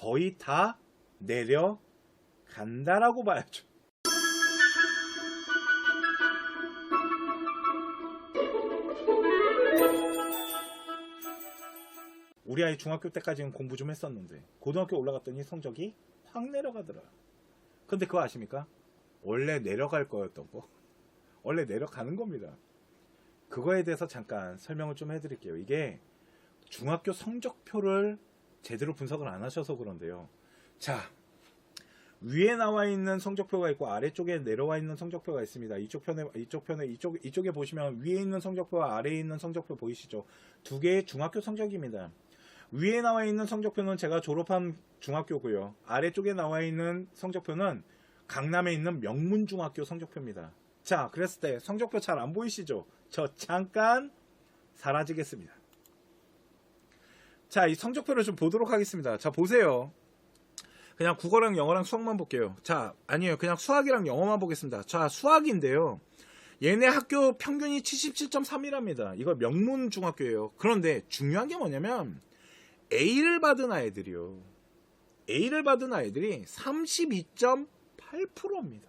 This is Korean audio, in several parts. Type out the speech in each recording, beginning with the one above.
거의 다 내려간다라고 봐야죠. 우리 아이 중학교 때까지는 공부 좀 했었는데 고등학교 올라갔더니 성적이 확 내려가더라. 근데 그거 아십니까? 원래 내려갈 거였던 거 원래 내려가는 겁니다. 그거에 대해서 잠깐 설명을 좀 해드릴게요. 이게 중학교 성적표를 제대로 분석을 안 하셔서 그런데요. 자, 위에 나와 있는 성적표가 있고 아래쪽에 내려와 있는 성적표가 있습니다. 이쪽에 보시면 위에 있는 성적표와 아래에 있는 성적표 보이시죠? 두 개의 중학교 성적입니다. 위에 나와 있는 성적표는 제가 졸업한 중학교고요. 아래쪽에 나와 있는 성적표는 강남에 있는 명문중학교 성적표입니다. 자, 그랬을 때 성적표 잘 안 보이시죠? 저 잠깐 사라지겠습니다. 자, 이 성적표를 좀 보도록 하겠습니다. 자, 보세요. 그냥 국어랑 영어랑 수학만 볼게요. 자, 아니에요. 그냥 수학이랑 영어만 보겠습니다. 자, 수학인데요. 얘네 학교 평균이 77.3이랍니다. 이거 명문중학교예요. 그런데 중요한 게 뭐냐면 A를 받은 아이들이요. A를 받은 아이들이 32.8%입니다.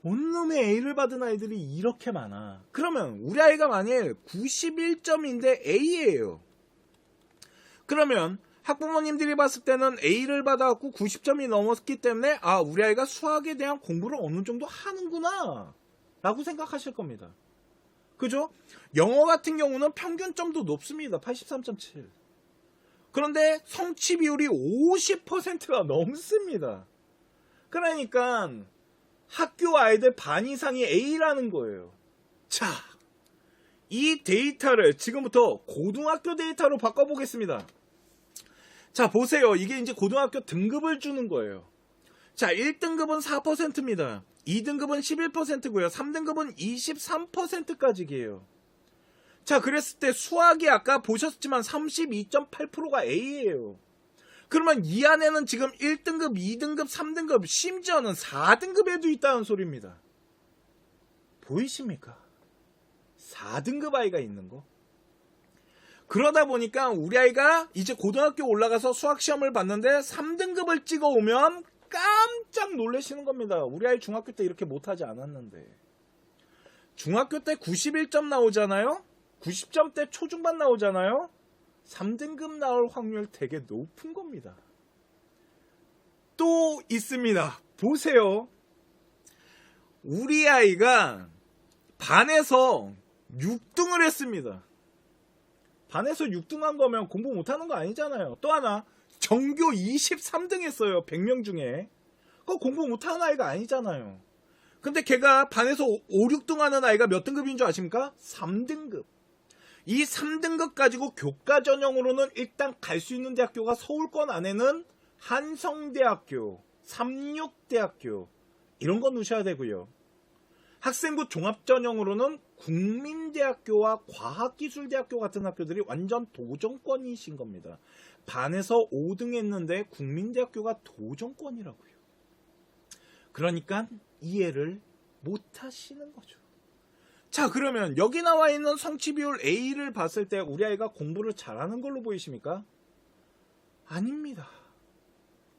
온놈의 A를 받은 아이들이 이렇게 많아. 그러면 우리 아이가 만일 91점인데 A예요. 그러면 학부모님들이 봤을 때는 A를 받아갖고 90점이 넘었기 때문에 아, 우리 아이가 수학에 대한 공부를 어느 정도 하는구나 라고 생각하실 겁니다. 그죠? 영어 같은 경우는 평균점도 높습니다. 83.7. 그런데 성취 비율이 50%가 넘습니다. 그러니까 학교 아이들 반 이상이 A라는 거예요. 자, 이 데이터를 지금부터 고등학교 데이터로 바꿔보겠습니다. 자, 보세요. 이게 이제 고등학교 등급을 주는 거예요. 자, 1등급은 4%입니다. 2등급은 11%고요. 3등급은 23%까지예요. 자, 그랬을 때 수학이 아까 보셨지만 32.8%가 A예요. 그러면 이 안에는 지금 1등급, 2등급, 3등급, 심지어는 4등급에도 있다는 소리입니다. 보이십니까? 4등급 아이가 있는 거. 그러다 보니까 우리 아이가 이제 고등학교 올라가서 수학시험을 봤는데 3등급을 찍어오면 깜짝 놀라시는 겁니다. 우리 아이 중학교 때 이렇게 못하지 않았는데. 중학교 때 91점 나오잖아요. 90점대 초중반 나오잖아요. 3등급 나올 확률 되게 높은 겁니다. 또 있습니다. 보세요. 우리 아이가 반에서 6등을 했습니다. 반에서 6등 한 거면 공부 못하는 거 아니잖아요. 또 하나 전교 23등 했어요. 100명 중에. 그거 공부 못하는 아이가 아니잖아요. 근데 걔가 반에서 5, 6등 하는 아이가 몇 등급인 줄 아십니까? 3등급. 이 3등급 가지고 교과 전형으로는 일단 갈 수 있는 대학교가 서울권 안에는 한성대학교, 삼육대학교 이런 거 넣으셔야 되고요. 학생부 종합전형으로는 국민대학교와 과학기술대학교 같은 학교들이 완전 도전권이신 겁니다. 반에서 5등 했는데 국민대학교가 도전권이라고요. 그러니까 이해를 못 하시는 거죠. 자, 그러면 여기 나와 있는 성취 비율 A를 봤을 때 우리 아이가 공부를 잘하는 걸로 보이십니까? 아닙니다.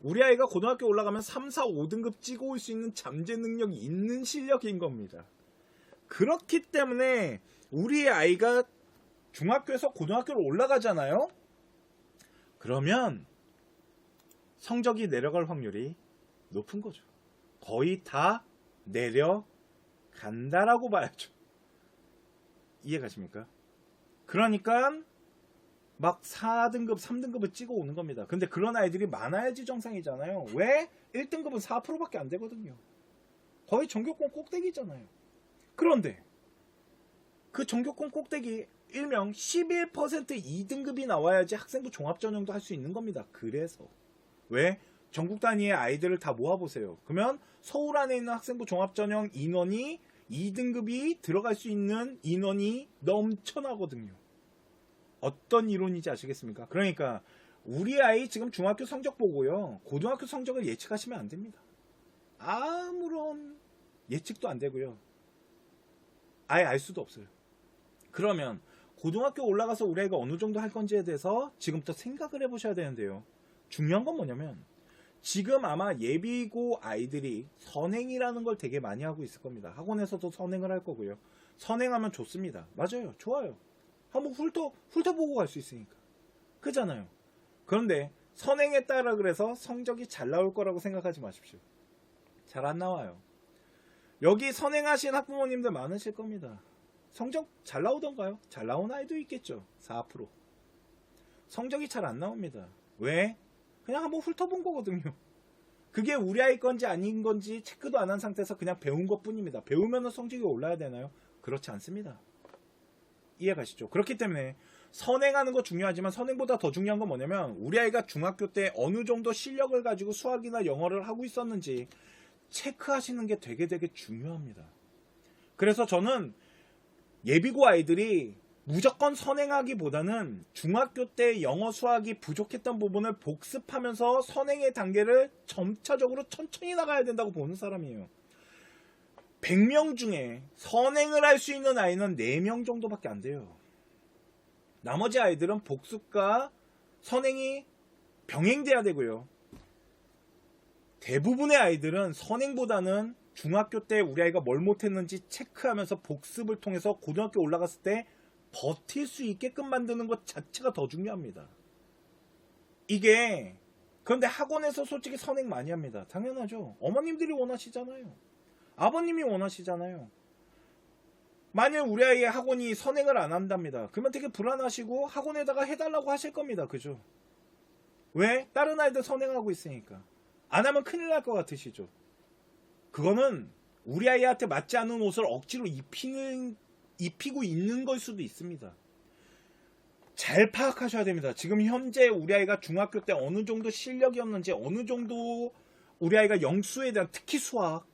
우리 아이가 고등학교 올라가면 3, 4, 5등급 찍어올 수 있는 잠재 능력이 있는 실력인 겁니다. 그렇기 때문에 우리 아이가 중학교에서 고등학교로 올라가잖아요. 그러면 성적이 내려갈 확률이 높은 거죠. 거의 다 내려간다라고 봐야죠. 이해가십니까? 그러니까 막 4등급, 3등급을 찍어 오는 겁니다. 근데 그런 아이들이 많아야지 정상이잖아요. 왜? 1등급은 4%밖에 안 되거든요. 거의 전교권 꼭대기잖아요. 그런데 그 전교권 꼭대기 일명 11% 2등급이 나와야지 학생부 종합전형도 할 수 있는 겁니다. 그래서 왜? 전국 단위의 아이들을 다 모아보세요. 그러면 서울 안에 있는 학생부 종합전형 인원이 2등급이 들어갈 수 있는 인원이 넘쳐나거든요. 어떤 이론인지 아시겠습니까? 그러니까 우리 아이 지금 중학교 성적 보고요. 고등학교 성적을 예측하시면 안 됩니다. 아무런 예측도 안 되고요. 아예 알 수도 없어요. 그러면 고등학교 올라가서 우리 아이가 어느 정도 할 건지에 대해서 지금부터 생각을 해보셔야 되는데요. 중요한 건 뭐냐면 지금 아마 예비고 아이들이 선행이라는 걸 되게 많이 하고 있을 겁니다. 학원에서도 선행을 할 거고요. 선행하면 좋습니다. 맞아요. 좋아요. 한번 훑어보고 갈 수 있으니까. 그잖아요. 그런데 선행에 따라 그래서 성적이 잘 나올 거라고 생각하지 마십시오. 잘 안 나와요. 여기 선행하신 학부모님들 많으실 겁니다. 성적 잘 나오던가요? 잘 나온 아이도 있겠죠. 4%. 성적이 잘 안 나옵니다. 왜? 그냥 한번 훑어본 거거든요. 그게 우리 아이 건지 아닌 건지 체크도 안 한 상태에서 그냥 배운 것 뿐입니다. 배우면 성적이 올라야 되나요? 그렇지 않습니다. 이해 가시죠? 그렇기 때문에 선행하는 거 중요하지만 선행보다 더 중요한 건 뭐냐면 우리 아이가 중학교 때 어느 정도 실력을 가지고 수학이나 영어를 하고 있었는지 체크하시는 게 되게 중요합니다. 그래서 저는 예비고 아이들이 무조건 선행하기보다는 중학교 때 영어 수학이 부족했던 부분을 복습하면서 선행의 단계를 점차적으로 천천히 나가야 된다고 보는 사람이에요. 100명 중에 선행을 할 수 있는 아이는 4명 정도밖에 안 돼요. 나머지 아이들은 복습과 선행이 병행돼야 되고요. 대부분의 아이들은 선행보다는 중학교 때 우리 아이가 뭘 못했는지 체크하면서 복습을 통해서 고등학교 올라갔을 때 버틸 수 있게끔 만드는 것 자체가 더 중요합니다. 이게 그런데 학원에서 솔직히 선행 많이 합니다. 당연하죠. 어머님들이 원하시잖아요. 아버님이 원하시잖아요. 만약 우리 아이의 학원이 선행을 안 한답니다. 그러면 되게 불안하시고 학원에다가 해달라고 하실 겁니다. 그죠? 왜? 다른 아이들 선행하고 있으니까. 안 하면 큰일 날 것 같으시죠? 그거는 우리 아이한테 맞지 않는 옷을 억지로 입히고 있는 걸 수도 있습니다. 잘 파악하셔야 됩니다. 지금 현재 우리 아이가 중학교 때 어느 정도 실력이었는지, 어느 정도 우리 아이가 영수에 대한, 특히 수학,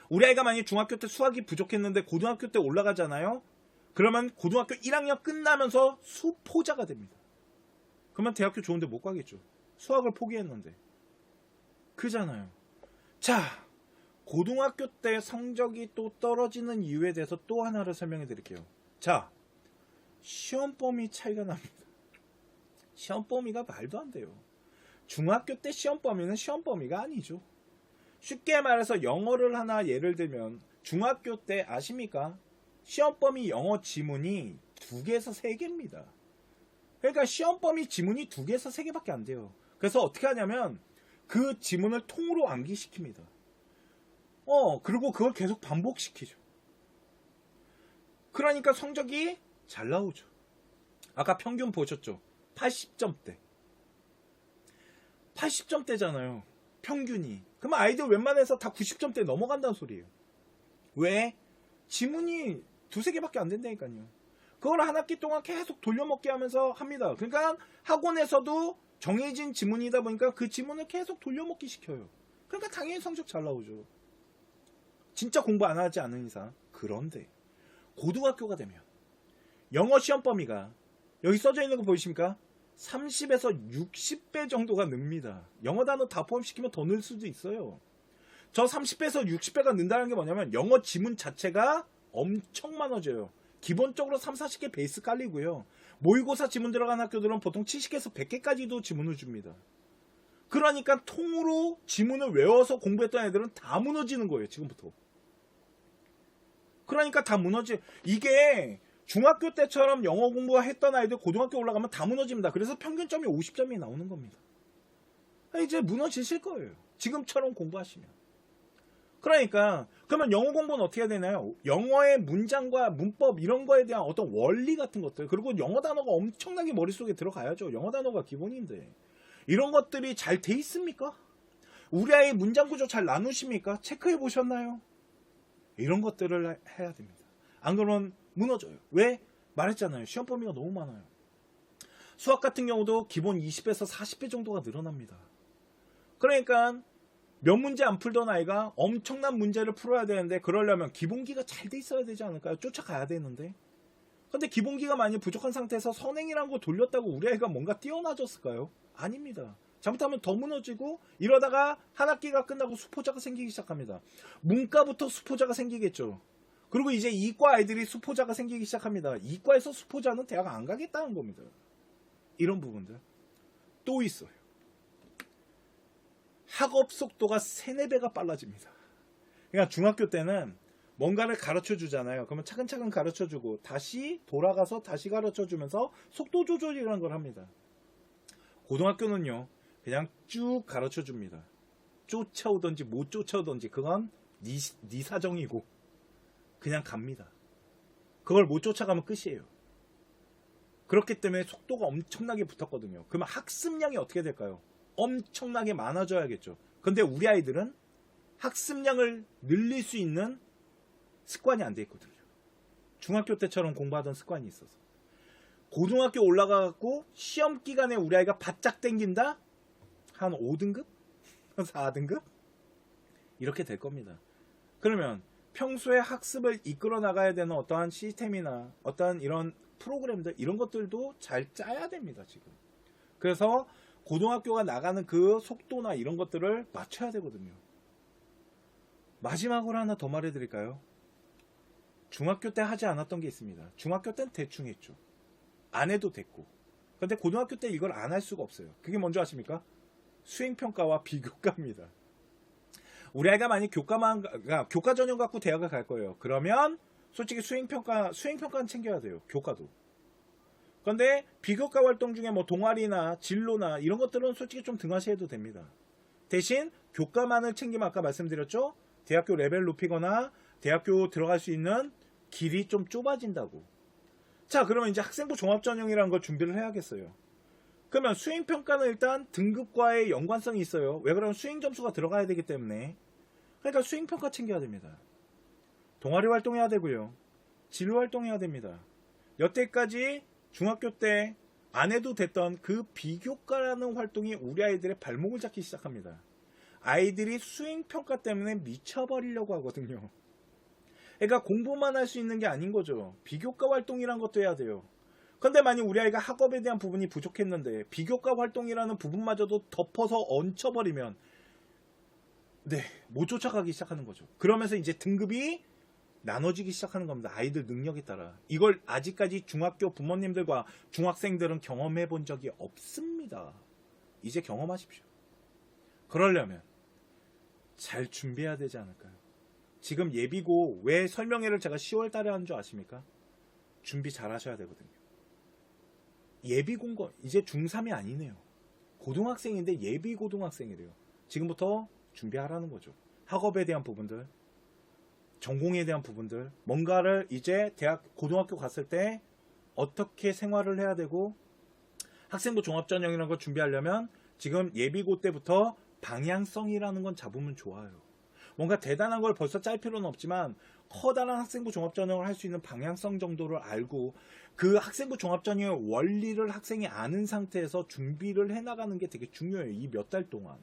우리 아이가 만약 중학교 때 수학이 부족했는데 고등학교 때 올라가잖아요. 그러면 고등학교 1학년 끝나면서 수포자가 됩니다. 그러면 대학교 좋은데 못 가겠죠. 수학을 포기했는데. 그잖아요. 자, 고등학교 때 성적이 또 떨어지는 이유에 대해서 또 하나를 설명해 드릴게요. 자, 시험 범위 차이가 납니다. 시험 범위가 말도 안 돼요. 중학교 때 시험 범위는 시험 범위가 아니죠. 쉽게 말해서 영어를 하나 예를 들면 중학교 때 아십니까? 시험 범위 영어 지문이 2개에서 3개입니다. 그러니까 시험 범위 지문이 2개에서 3개밖에 안 돼요. 그래서 어떻게 하냐면 그 지문을 통으로 암기시킵니다. 그리고 그걸 계속 반복시키죠. 그러니까 성적이 잘 나오죠. 아까 평균 보셨죠? 80점대. 80점대잖아요. 평균이. 그럼 아이들 웬만해서 다 90점대 넘어간다는 소리예요. 왜? 지문이 2-3개밖에 안 된다니까요. 그걸 한 학기 동안 계속 돌려먹게 하면서 합니다. 그러니까 학원에서도 정해진 지문이다 보니까 그 지문을 계속 돌려먹기 시켜요. 그러니까 당연히 성적 잘 나오죠. 진짜 공부 안 하지 않은 이상. 그런데 고등학교가 되면 영어 시험 범위가 여기 써져 있는 거 보이십니까? 30에서 60배 정도가 늡니다. 영어 단어 다 포함시키면 더 늘 수도 있어요. 저 30배에서 60배가 는다는 게 뭐냐면 영어 지문 자체가 엄청 많아져요. 기본적으로 3-40개 베이스 깔리고요. 모의고사 지문 들어간 학교들은 보통 70개에서 100개까지도 지문을 줍니다. 그러니까 통으로 지문을 외워서 공부했던 애들은 다 무너지는 거예요. 지금부터. 그러니까 다 무너지. 이게 중학교 때처럼 영어 공부했던 아이들 고등학교 올라가면 다 무너집니다. 그래서 평균점이 50점이 나오는 겁니다. 이제 무너지실 거예요. 지금처럼 공부하시면. 그러니까 그러면 영어 공부는 어떻게 해야 되나요? 영어의 문장과 문법 이런 거에 대한 어떤 원리 같은 것들, 그리고 영어 단어가 엄청나게 머릿속에 들어가야죠. 영어 단어가 기본인데 이런 것들이 잘 돼 있습니까? 우리 아이 문장 구조 잘 나누십니까? 체크해 보셨나요? 이런 것들을 해야 됩니다. 안 그러면 무너져요. 왜? 말했잖아요. 시험 범위가 너무 많아요. 수학 같은 경우도 기본 20에서 40배 정도가 늘어납니다. 그러니까 몇 문제 안 풀던 아이가 엄청난 문제를 풀어야 되는데 그러려면 기본기가 잘 돼 있어야 되지 않을까요? 쫓아가야 되는데. 근데 기본기가 많이 부족한 상태에서 선행이란 거 돌렸다고 우리 아이가 뭔가 뛰어나졌을까요? 아닙니다. 잘못하면 더 무너지고 이러다가 한 학기가 끝나고 수포자가 생기기 시작합니다. 문과부터 수포자가 생기겠죠. 그리고 이제 이과 아이들이 수포자가 생기기 시작합니다. 이과에서 수포자는 대학 안 가겠다는 겁니다. 이런 부분들 또 있어요. 학업 속도가 3, 4배가 빨라집니다. 그러니까 중학교 때는 뭔가를 가르쳐 주잖아요. 그러면 차근차근 가르쳐 주고 다시 돌아가서 다시 가르쳐 주면서 속도 조절이라는 걸 합니다. 고등학교는요. 그냥 쭉 가르쳐 줍니다. 쫓아오든지 못 쫓아오든지 그건 네 사정이고 그냥 갑니다. 그걸 못 쫓아가면 끝이에요. 그렇기 때문에 속도가 엄청나게 붙었거든요. 그러면 학습량이 어떻게 될까요? 엄청나게 많아져야겠죠. 근데 우리 아이들은 학습량을 늘릴 수 있는 습관이 안 돼 있거든요. 중학교 때처럼 공부하던 습관이 있어서. 고등학교 올라가갖고 시험 기간에 우리 아이가 바짝 땡긴다? 한 5등급? 4등급? 이렇게 될 겁니다. 그러면 평소에 학습을 이끌어 나가야 되는 어떠한 시스템이나 어떠한 이런 프로그램들 이런 것들도 잘 짜야 됩니다. 지금. 그래서 고등학교가 나가는 그 속도나 이런 것들을 맞춰야 되거든요. 마지막으로 하나 더 말해드릴까요? 중학교 때 하지 않았던 게 있습니다. 중학교 때는 대충 했죠. 안 해도 됐고. 근데 고등학교 때 이걸 안 할 수가 없어요. 그게 뭔지 아십니까? 수행평가와 비교과입니다. 우리 아이가 만약 교과 전형 갖고 대학을 갈 거예요. 그러면 솔직히 수행평가는 챙겨야 돼요. 교과도. 근데 비교과 활동 중에 뭐 동아리나 진로나 이런 것들은 솔직히 좀 등하시해도 됩니다. 대신 교과만을 챙기면 아까 말씀드렸죠? 대학교 레벨 높이거나 대학교 들어갈 수 있는 길이 좀 좁아진다고. 자, 그러면 이제 학생부 종합전형이라는 걸 준비를 해야겠어요. 그러면 수행평가는 일단 등급과의 연관성이 있어요. 왜 그러면 수행점수가 들어가야 되기 때문에. 그러니까 수행평가 챙겨야 됩니다. 동아리 활동해야 되고요. 진로 활동해야 됩니다. 여태까지 중학교 때 안 해도 됐던 그 비교과라는 활동이 우리 아이들의 발목을 잡기 시작합니다. 아이들이 수행평가 때문에 미쳐버리려고 하거든요. 그러니까 공부만 할 수 있는 게 아닌 거죠. 비교과 활동이란 것도 해야 돼요. 근데 만약 우리 아이가 학업에 대한 부분이 부족했는데 비교과 활동이라는 부분마저도 덮어서 얹혀버리면 못 쫓아가기 시작하는 거죠. 그러면서 이제 등급이 나눠지기 시작하는 겁니다. 아이들 능력에 따라. 이걸 아직까지 중학교 부모님들과 중학생들은 경험해 본 적이 없습니다. 이제 경험하십시오. 그러려면 잘 준비해야 되지 않을까요? 지금 예비고 왜 설명회를 제가 10월 달에 하는 줄 아십니까? 준비 잘 하셔야 되거든요. 예비고인 이제 중3이 아니네요. 고등학생인데 예비고등학생이래요. 지금부터 준비하라는 거죠. 학업에 대한 부분들, 전공에 대한 부분들, 뭔가를 이제 고등학교 갔을 때 어떻게 생활을 해야 되고 학생부 종합전형이라는 걸 준비하려면 지금 예비고 때부터 방향성이라는 건 잡으면 좋아요. 뭔가 대단한 걸 벌써 짤 필요는 없지만 커다란 학생부 종합전형을 할 수 있는 방향성 정도를 알고 그 학생부 종합전형의 원리를 학생이 아는 상태에서 준비를 해나가는 게 되게 중요해요. 이 몇 달 동안.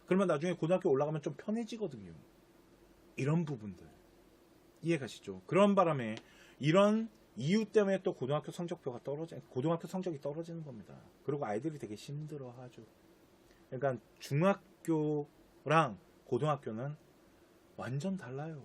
그러면 나중에 고등학교 올라가면 좀 편해지거든요. 이런 부분들. 이해가시죠? 그런 바람에 이런 이유 때문에 또 고등학교 성적이 떨어지는 겁니다. 그리고 아이들이 되게 힘들어하죠. 그러니까 중학교랑 고등학교는 완전 달라요.